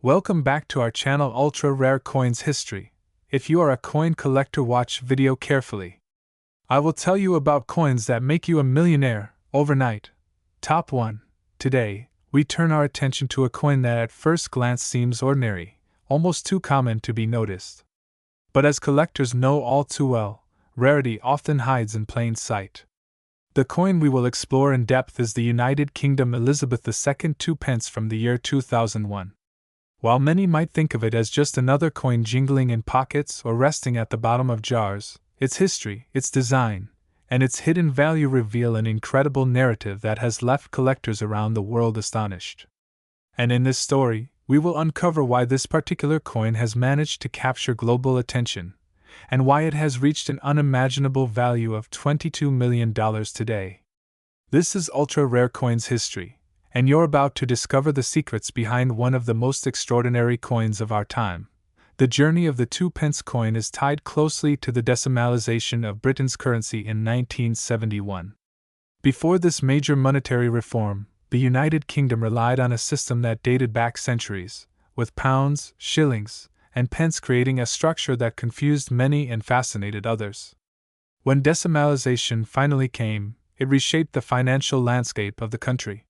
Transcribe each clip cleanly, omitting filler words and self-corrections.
Welcome back to our channel Ultra Rare Coins History. If you are a coin collector, watch video carefully. I will tell you about coins that make you a millionaire overnight. Top 1. Today, we turn our attention to a coin that at first glance seems ordinary, almost too common to be noticed. But as collectors know all too well, rarity often hides in plain sight. The coin we will explore in depth is the United Kingdom Elizabeth II 2 pence from the year 2001. While many might think of it as just another coin jingling in pockets or resting at the bottom of jars, its history, its design, and its hidden value reveal an incredible narrative that has left collectors around the world astonished. And in this story, we will uncover why this particular coin has managed to capture global attention, and why it has reached an unimaginable value of $22 million today. This is Ultra Rare Coins History, and you're about to discover the secrets behind one of the most extraordinary coins of our time. The journey of the 2 pence coin is tied closely to the decimalization of Britain's currency in 1971. Before this major monetary reform, the United Kingdom relied on a system that dated back centuries, with pounds, shillings, and pence creating a structure that confused many and fascinated others. When decimalization finally came, it reshaped the financial landscape of the country.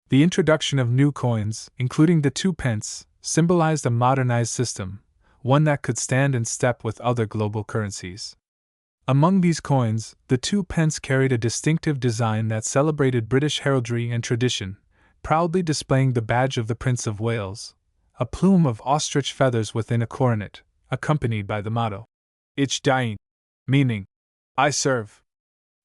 The introduction of new coins, including the 2 pence, symbolized a modernized system, one that could stand in step with other global currencies. Among these coins, the 2 pence carried a distinctive design that celebrated British heraldry and tradition, proudly displaying the badge of the Prince of Wales, a plume of ostrich feathers within a coronet, accompanied by the motto, Ich diene, meaning, I serve.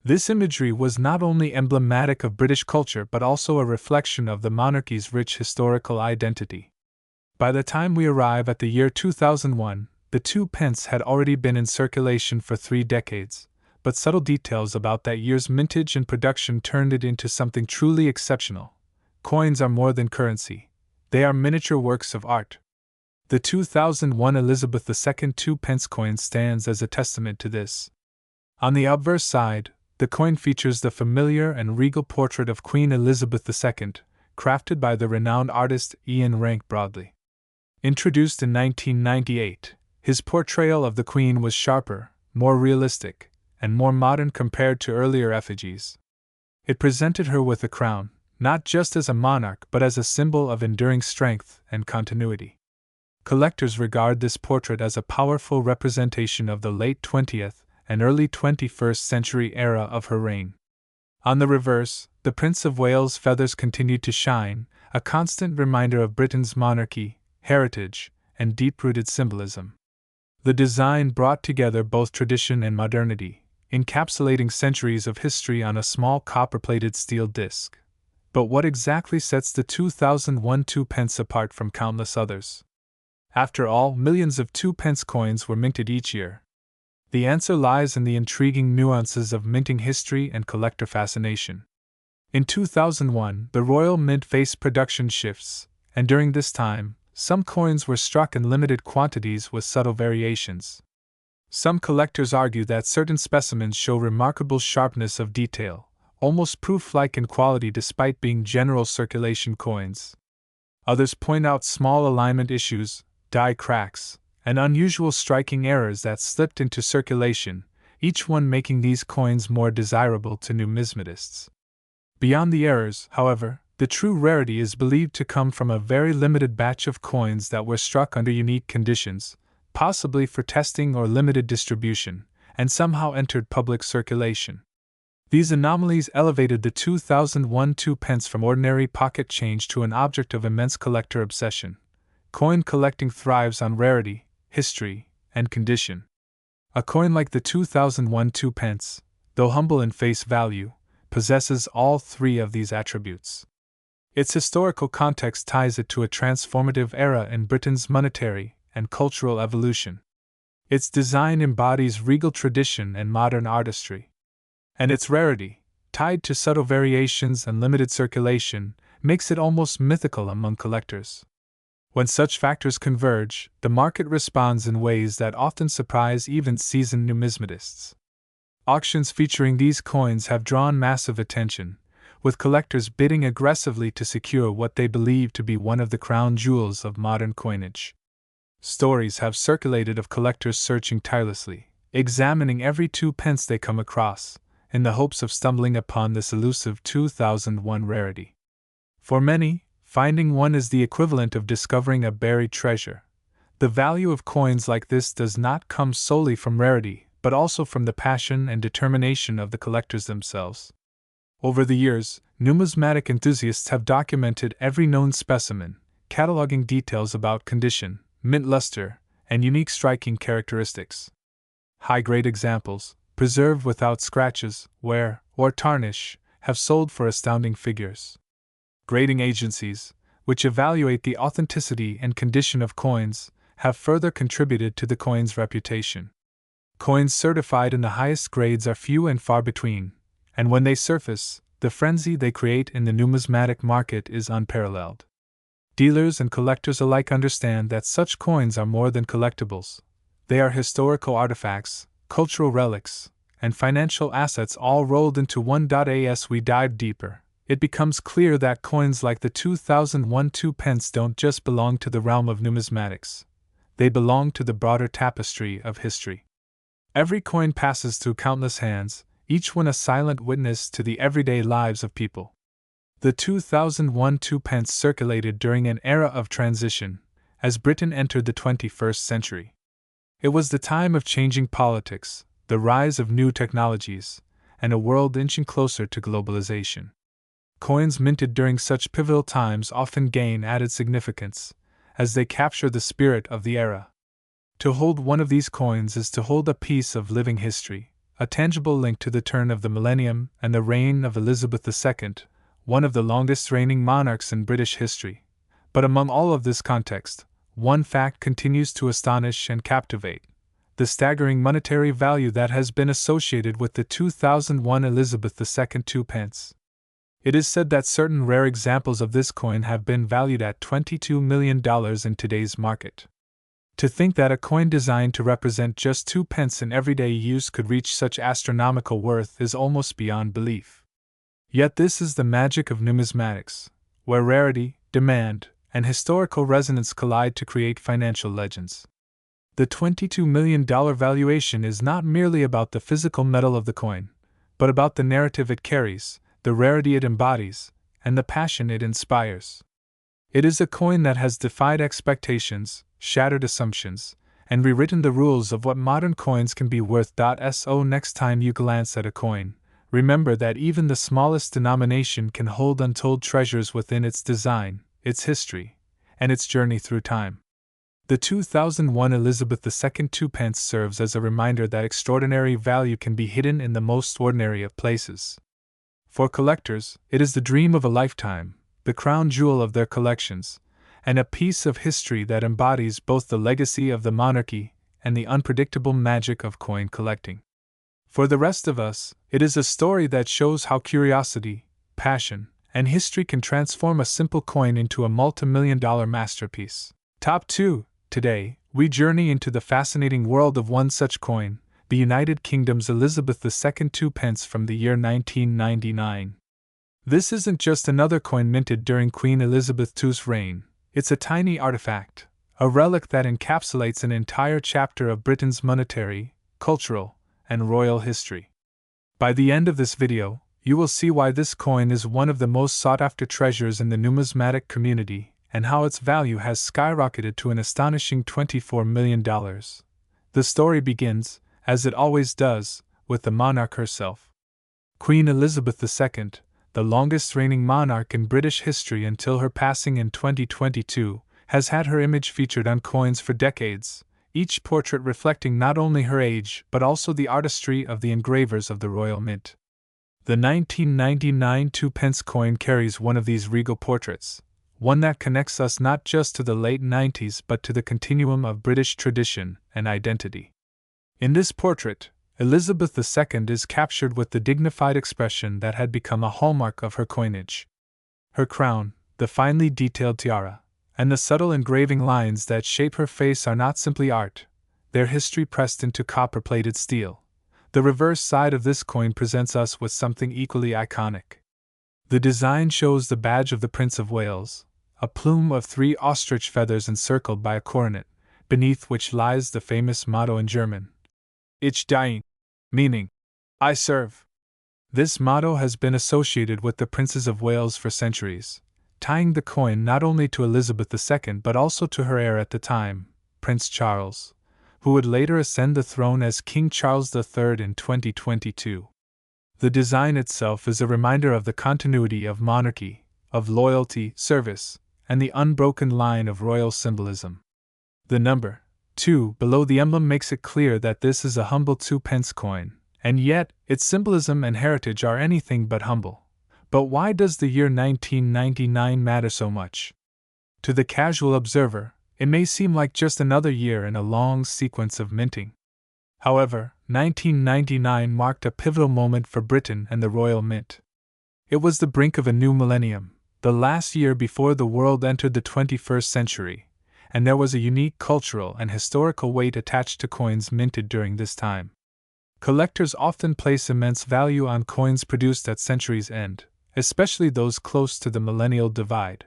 This imagery was not only emblematic of British culture but also a reflection of the monarchy's rich historical identity. By the time we arrive at the year 2001, the 2 pence had already been in circulation for 3 decades, but subtle details about that year's mintage and production turned it into something truly exceptional. Coins are more than currency. They are miniature works of art. The 2001 Elizabeth II 2 pence coin stands as a testament to this. On the obverse side, the coin features the familiar and regal portrait of Queen Elizabeth II, crafted by the renowned artist Ian Rank Broadley. Introduced in 1998, his portrayal of the Queen was sharper, more realistic, and more modern compared to earlier effigies. It presented her with a crown, not just as a monarch but as a symbol of enduring strength and continuity. Collectors regard this portrait as a powerful representation of the late 20th and early 21st century era of her reign. On the reverse, the Prince of Wales' feathers continued to shine, a constant reminder of Britain's monarchy, heritage, and deep-rooted symbolism. The design brought together both tradition and modernity, encapsulating centuries of history on a small copper-plated steel disc. But what exactly sets the 2001 2 pence apart from countless others? After all, millions of 2 pence coins were minted each year. The answer lies in the intriguing nuances of minting history and collector fascination. In 2001, the Royal Mint faced production shifts, and during this time, some coins were struck in limited quantities with subtle variations. Some collectors argue that certain specimens show remarkable sharpness of detail, almost proof-like in quality despite being general circulation coins. Others point out small alignment issues, die cracks, and unusual striking errors that slipped into circulation, each one making these coins more desirable to numismatists. Beyond the errors, however, the true rarity is believed to come from a very limited batch of coins that were struck under unique conditions, possibly for testing or limited distribution, and somehow entered public circulation. These anomalies elevated the 2001 2 pence from ordinary pocket change to an object of immense collector obsession. Coin collecting thrives on rarity, history, and condition. A coin like the 2001 2 pence, though humble in face value, possesses all 3 of these attributes. Its historical context ties it to a transformative era in Britain's monetary and cultural evolution. Its design embodies regal tradition and modern artistry. And its rarity, tied to subtle variations and limited circulation, makes it almost mythical among collectors. When such factors converge, the market responds in ways that often surprise even seasoned numismatists. Auctions featuring these coins have drawn massive attention, with collectors bidding aggressively to secure what they believe to be one of the crown jewels of modern coinage. Stories have circulated of collectors searching tirelessly, examining every 2 pence they come across, in the hopes of stumbling upon this elusive 2001 rarity. For many, finding one is the equivalent of discovering a buried treasure. The value of coins like this does not come solely from rarity, but also from the passion and determination of the collectors themselves. Over the years, numismatic enthusiasts have documented every known specimen, cataloging details about condition, mint luster, and unique striking characteristics. High-grade examples, preserved without scratches, wear, or tarnish, have sold for astounding figures. Grading agencies, which evaluate the authenticity and condition of coins, have further contributed to the coin's reputation. Coins certified in the highest grades are few and far between, and when they surface, the frenzy they create in the numismatic market is unparalleled. Dealers and collectors alike understand that such coins are more than collectibles. They are historical artifacts, cultural relics, and financial assets all rolled into one. As we dive deeper, it becomes clear that coins like the 2001 2 pence don't just belong to the realm of numismatics. They belong to the broader tapestry of history. Every coin passes through countless hands, each one a silent witness to the everyday lives of people. The 2001 2 pence circulated during an era of transition, as Britain entered the 21st century. It was the time of changing politics, the rise of new technologies, and a world inching closer to globalization. Coins minted during such pivotal times often gain added significance, as they capture the spirit of the era. To hold one of these coins is to hold a piece of living history, a tangible link to the turn of the millennium and the reign of Elizabeth II, one of the longest reigning monarchs in British history. But among all of this context, one fact continues to astonish and captivate: the staggering monetary value that has been associated with the 2001 Elizabeth II 2 pence. It is said that certain rare examples of this coin have been valued at $22 million in today's market. To think that a coin designed to represent just 2 pence in everyday use could reach such astronomical worth is almost beyond belief. Yet this is the magic of numismatics, where rarity, demand, and historical resonance collide to create financial legends. The $22 million valuation is not merely about the physical metal of the coin, but about the narrative it carries, the rarity it embodies, and the passion it inspires. It is a coin that has defied expectations, shattered assumptions, and rewritten the rules of what modern coins can be worth. So next time you glance at a coin, remember that even the smallest denomination can hold untold treasures within its design, its history, and its journey through time. The 2001 Elizabeth II 2 pence serves as a reminder that extraordinary value can be hidden in the most ordinary of places. For collectors, it is the dream of a lifetime, the crown jewel of their collections, and a piece of history that embodies both the legacy of the monarchy and the unpredictable magic of coin collecting. For the rest of us, it is a story that shows how curiosity, passion, and history can transform a simple coin into a multi-million-dollar masterpiece. Top 2. Today, we journey into the fascinating world of one such coin, the United Kingdom's Elizabeth II 2 pence from the year 1999. This isn't just another coin minted during Queen Elizabeth II's reign, it's a tiny artifact, a relic that encapsulates an entire chapter of Britain's monetary, cultural, and royal history. By the end of this video, you will see why this coin is one of the most sought-after treasures in the numismatic community, and how its value has skyrocketed to an astonishing $24 million. The story begins, as it always does, with the monarch herself. Queen Elizabeth II, the longest reigning monarch in British history until her passing in 2022, has had her image featured on coins for decades, each portrait reflecting not only her age but also the artistry of the engravers of the Royal Mint. The 1999 2 pence coin carries one of these regal portraits, one that connects us not just to the late 90s but to the continuum of British tradition and identity. In this portrait, Elizabeth II is captured with the dignified expression that had become a hallmark of her coinage. Her crown, the finely detailed tiara, and the subtle engraving lines that shape her face are not simply art, they're history pressed into copper-plated steel. The reverse side of this coin presents us with something equally iconic. The design shows the badge of the Prince of Wales, a plume of 3 ostrich feathers encircled by a coronet, beneath which lies the famous motto in German, Ich diene, meaning, I serve. This motto has been associated with the Princes of Wales for centuries, tying the coin not only to Elizabeth II but also to her heir at the time, Prince Charles, who would later ascend the throne as King Charles III in 2022. The design itself is a reminder of the continuity of monarchy, of loyalty, service, and the unbroken line of royal symbolism. The number 2 below the emblem makes it clear that this is a humble 2-pence coin, and yet its symbolism and heritage are anything but humble. But why does the year 1999 matter so much? To the casual observer, it may seem like just another year in a long sequence of minting. However, 1999 marked a pivotal moment for Britain and the Royal Mint. It was the brink of a new millennium, the last year before the world entered the 21st century, and there was a unique cultural and historical weight attached to coins minted during this time. Collectors often place immense value on coins produced at century's end, especially those close to the millennial divide.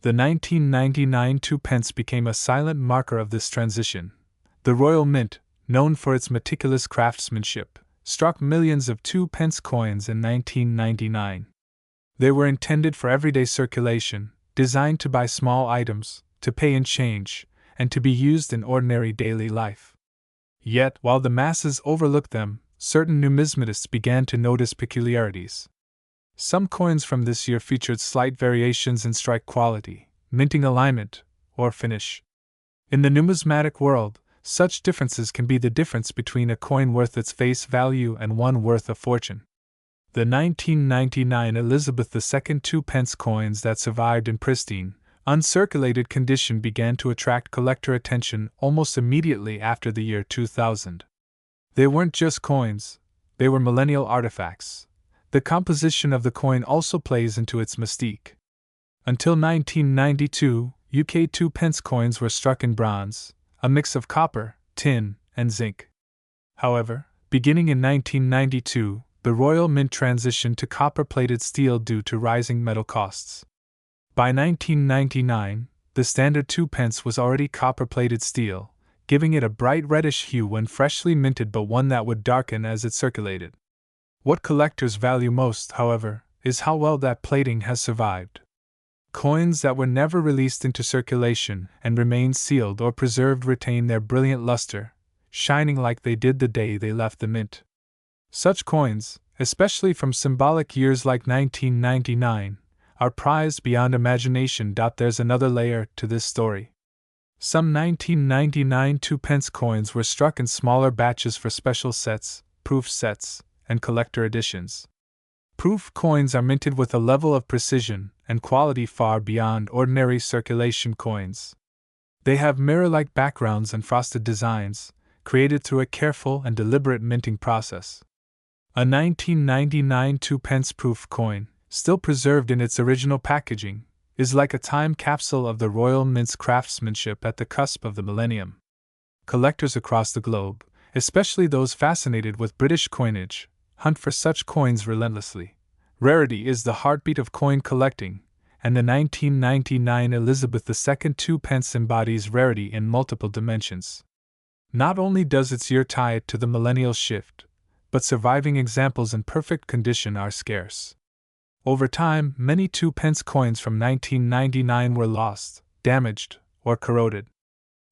The 1999 2-pence became a silent marker of this transition. The Royal Mint, known for its meticulous craftsmanship, struck millions of 2-pence coins in 1999. They were intended for everyday circulation, designed to buy small items, to pay in change, and to be used in ordinary daily life. Yet, while the masses overlooked them, certain numismatists began to notice peculiarities. Some coins from this year featured slight variations in strike quality, minting alignment, or finish. In the numismatic world, such differences can be the difference between a coin worth its face value and one worth a fortune. The 1999 Elizabeth II 2-pence coins that survived in pristine, uncirculated condition began to attract collector attention almost immediately after the year 2000. They weren't just coins, they were millennial artifacts. The composition of the coin also plays into its mystique. Until 1992, UK 2-pence coins were struck in bronze, a mix of copper, tin, and zinc. However, beginning in 1992, the Royal Mint transitioned to copper-plated steel due to rising metal costs. By 1999, the standard 2-pence was already copper-plated steel, giving it a bright reddish hue when freshly minted but one that would darken as it circulated. What collectors value most, however, is how well that plating has survived. Coins that were never released into circulation and remained sealed or preserved retain their brilliant luster, shining like they did the day they left the mint. Such coins, especially from symbolic years like 1999, are prized beyond imagination. There's another layer to this story. Some 1999 2-pence coins were struck in smaller batches for special sets, proof sets, and collector editions. Proof coins are minted with a level of precision and quality far beyond ordinary circulation coins. They have mirror-like backgrounds and frosted designs, created through a careful and deliberate minting process. A 1999 2-pence proof coin, still preserved in its original packaging, is like a time capsule of the Royal Mint's craftsmanship at the cusp of the millennium. Collectors across the globe, especially those fascinated with British coinage, hunt for such coins relentlessly. Rarity is the heartbeat of coin collecting, and the 1999 Elizabeth II 2-pence embodies rarity in multiple dimensions. Not only does its year tie it to the millennial shift, but surviving examples in perfect condition are scarce. Over time, many 2-pence coins from 1999 were lost, damaged, or corroded.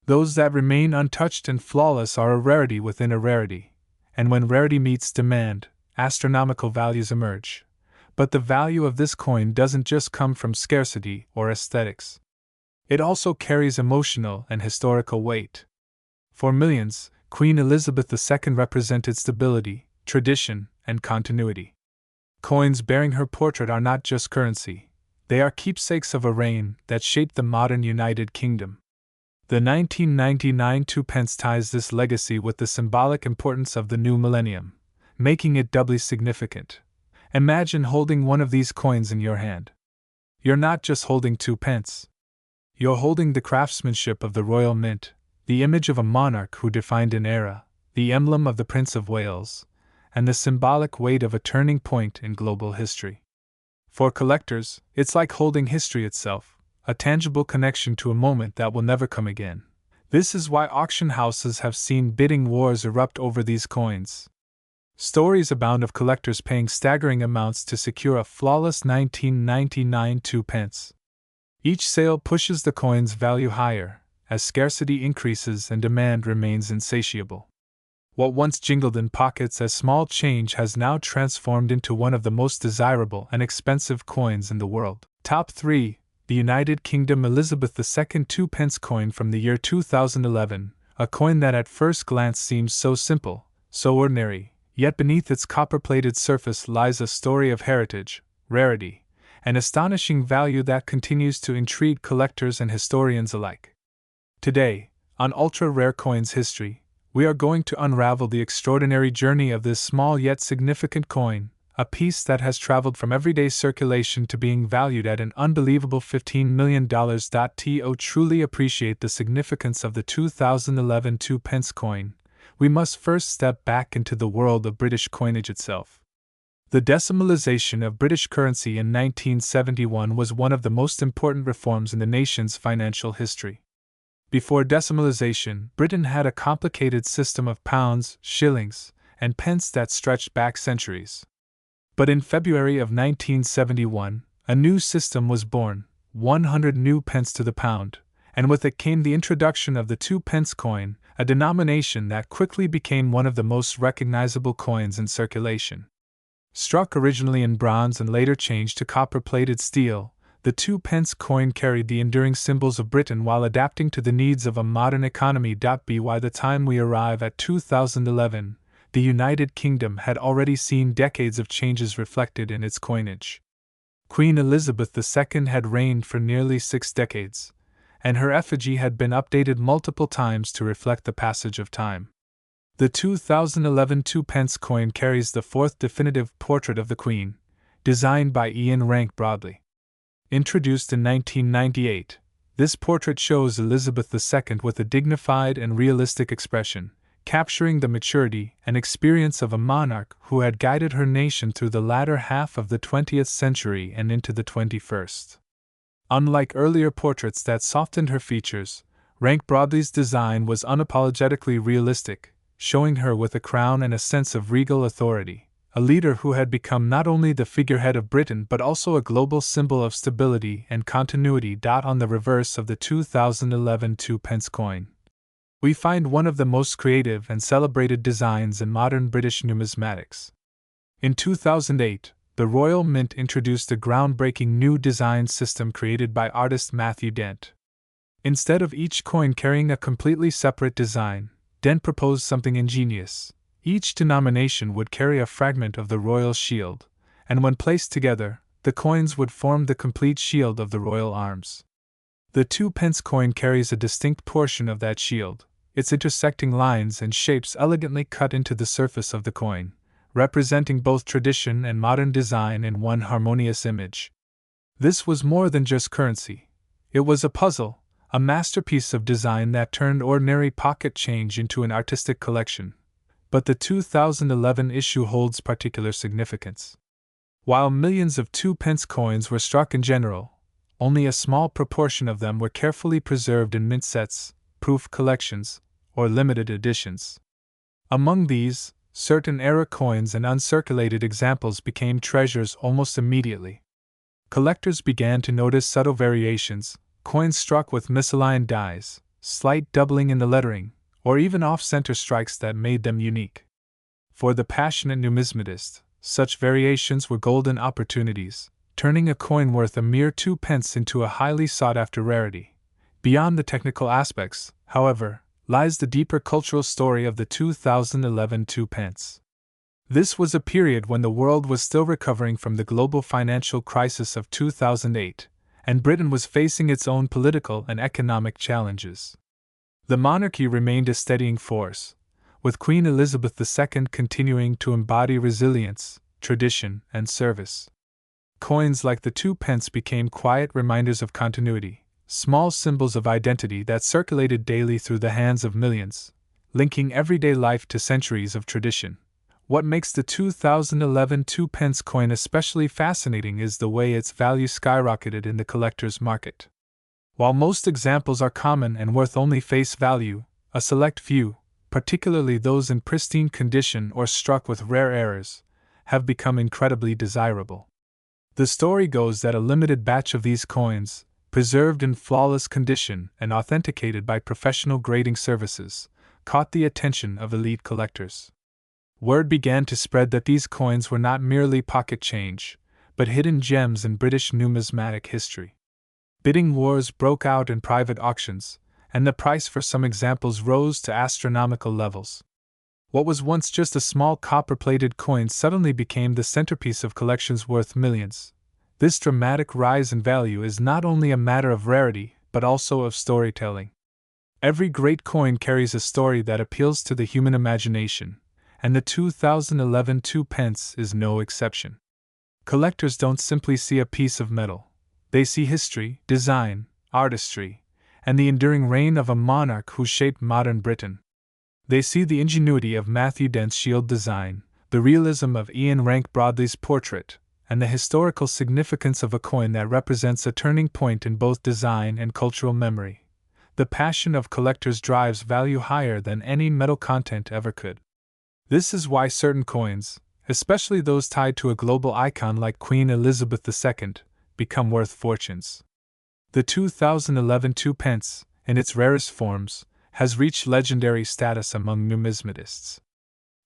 Those that remain untouched and flawless are a rarity within a rarity, and when rarity meets demand, astronomical values emerge. But the value of this coin doesn't just come from scarcity or aesthetics. It also carries emotional and historical weight. For millions, Queen Elizabeth II represented stability, tradition, and continuity. Coins bearing her portrait are not just currency, they are keepsakes of a reign that shaped the modern United Kingdom. The 1999 2-pence ties this legacy with the symbolic importance of the new millennium, making it doubly significant. Imagine holding one of these coins in your hand. You're not just holding 2-pence. You're holding the craftsmanship of the Royal Mint, the image of a monarch who defined an era, the emblem of the Prince of Wales, and the symbolic weight of a turning point in global history. For collectors, it's like holding history itself, a tangible connection to a moment that will never come again. This is why auction houses have seen bidding wars erupt over these coins. Stories abound of collectors paying staggering amounts to secure a flawless 1999 2p. Each sale pushes the coin's value higher, as scarcity increases and demand remains insatiable. What once jingled in pockets as small change has now transformed into one of the most desirable and expensive coins in the world. Top 3. The United Kingdom Elizabeth II 2p coin from the year 2011, a coin that at first glance seems so simple, so ordinary, yet beneath its copper-plated surface lies a story of heritage, rarity, and astonishing value that continues to intrigue collectors and historians alike. Today, on Ultra Rare Coins History, we are going to unravel the extraordinary journey of this small yet significant coin, a piece that has traveled from everyday circulation to being valued at an unbelievable $15 million. To truly appreciate the significance of the 2011 2p coin, we must first step back into the world of British coinage itself. The decimalization of British currency in 1971 was one of the most important reforms in the nation's financial history. Before decimalization, Britain had a complicated system of pounds, shillings, and pence that stretched back centuries. But in February of 1971, a new system was born, 100 new pence to the pound, and with it came the introduction of the 2p coin, a denomination that quickly became one of the most recognizable coins in circulation. Struck originally in bronze and later changed to copper-plated steel, the 2p coin carried the enduring symbols of Britain while adapting to the needs of a modern economy. By the time we arrive at 2011, the United Kingdom had already seen decades of changes reflected in its coinage. Queen Elizabeth II had reigned for nearly 6 decades, and her effigy had been updated multiple times to reflect the passage of time. The 2011 2p coin carries the fourth definitive portrait of the Queen, designed by Ian Rank Broadley. Introduced in 1998, this portrait shows Elizabeth II with a dignified and realistic expression, capturing the maturity and experience of a monarch who had guided her nation through the latter half of the 20th century and into the 21st. Unlike earlier portraits that softened her features, Rank Broadley's design was unapologetically realistic, showing her with a crown and a sense of regal authority, a leader who had become not only the figurehead of Britain but also a global symbol of stability and continuity. On the reverse of the 2011 2p coin, we find one of the most creative and celebrated designs in modern British numismatics. In 2008, the Royal Mint introduced a groundbreaking new design system created by artist Matthew Dent. Instead of each coin carrying a completely separate design, Dent proposed something ingenious. Each denomination would carry a fragment of the royal shield, and when placed together, the coins would form the complete shield of the royal arms. The 2p coin carries a distinct portion of that shield, its intersecting lines and shapes elegantly cut into the surface of the coin, representing both tradition and modern design in one harmonious image. This was more than just currency. It was a puzzle, a masterpiece of design that turned ordinary pocket change into an artistic collection. But the 2011 issue holds particular significance. While millions of 2p coins were struck in general, only a small proportion of them were carefully preserved in mint sets, proof collections, or limited editions. Among these, certain era coins and uncirculated examples became treasures almost immediately. Collectors began to notice subtle variations, coins struck with misaligned dies, slight doubling in the lettering, or even off-center strikes that made them unique. For the passionate numismatist, such variations were golden opportunities, turning a coin worth a mere 2p into a highly sought-after rarity. Beyond the technical aspects, however, lies the deeper cultural story of the 2011 2p. This was a period when the world was still recovering from the global financial crisis of 2008, and Britain was facing its own political and economic challenges. The monarchy remained a steadying force, with Queen Elizabeth II continuing to embody resilience, tradition, and service. Coins like the 2p became quiet reminders of continuity, small symbols of identity that circulated daily through the hands of millions, linking everyday life to centuries of tradition. What makes the 2011 2-pence coin especially fascinating is the way its value skyrocketed in the collector's market. While most examples are common and worth only face value, a select few, particularly those in pristine condition or struck with rare errors, have become incredibly desirable. The story goes that a limited batch of these coins, preserved in flawless condition and authenticated by professional grading services, caught the attention of elite collectors. Word began to spread that these coins were not merely pocket change, but hidden gems in British numismatic history. Bidding wars broke out in private auctions, and the price for some examples rose to astronomical levels. What was once just a small copper-plated coin suddenly became the centerpiece of collections worth millions. This dramatic rise in value is not only a matter of rarity, but also of storytelling. Every great coin carries a story that appeals to the human imagination, and the 2011 2-pence is no exception. Collectors don't simply see a piece of metal. They see history, design, artistry, and the enduring reign of a monarch who shaped modern Britain. They see the ingenuity of Matthew Dent's shield design, the realism of Ian Rank Broadley's portrait, and the historical significance of a coin that represents a turning point in both design and cultural memory. The passion of collectors drives value higher than any metal content ever could. This is why certain coins, especially those tied to a global icon like Queen Elizabeth II, become worth fortunes. The 2011 2-pence, in its rarest forms, has reached legendary status among numismatists.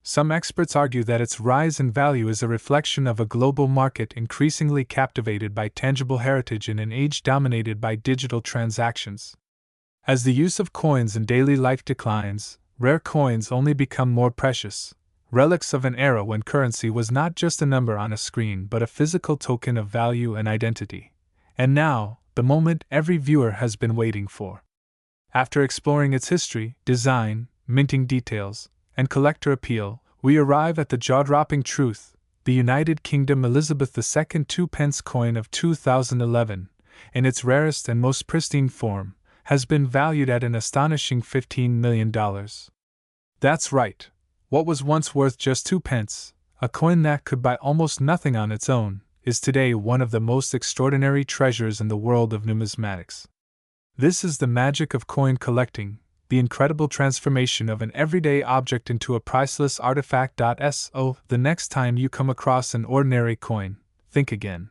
Some experts argue that its rise in value is a reflection of a global market increasingly captivated by tangible heritage in an age dominated by digital transactions. As the use of coins in daily life declines, rare coins only become more precious, relics of an era when currency was not just a number on a screen but a physical token of value and identity. And now, the moment every viewer has been waiting for. After exploring its history, design, minting details, and collector appeal, we arrive at the jaw-dropping truth: the United Kingdom Elizabeth II 2-pence coin of 2011, in its rarest and most pristine form, has been valued at an astonishing $15 million. That's right. What was once worth just 2 pence, a coin that could buy almost nothing on its own, is today one of the most extraordinary treasures in the world of numismatics. This is the magic of coin collecting, the incredible transformation of an everyday object into a priceless artifact. So, the next time you come across an ordinary coin, think again.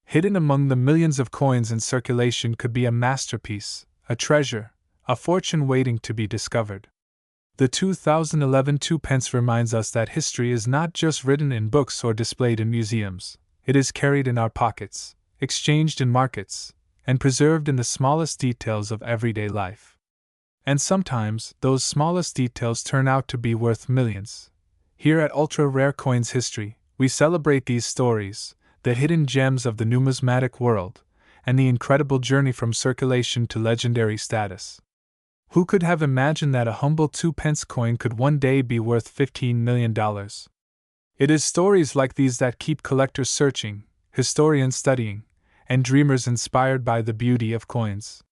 Hidden among the millions of coins in circulation could be a masterpiece, a treasure, a fortune waiting to be discovered. The 2011 2-pence reminds us that history is not just written in books or displayed in museums. It is carried in our pockets, exchanged in markets, and preserved in the smallest details of everyday life. And sometimes, those smallest details turn out to be worth millions. Here at Ultra Rare Coins History, we celebrate these stories, the hidden gems of the numismatic world, and the incredible journey from circulation to legendary status. Who could have imagined that a humble 2-pence coin could one day be worth $15 million? It is stories like these that keep collectors searching, historians studying, and dreamers inspired by the beauty of coins.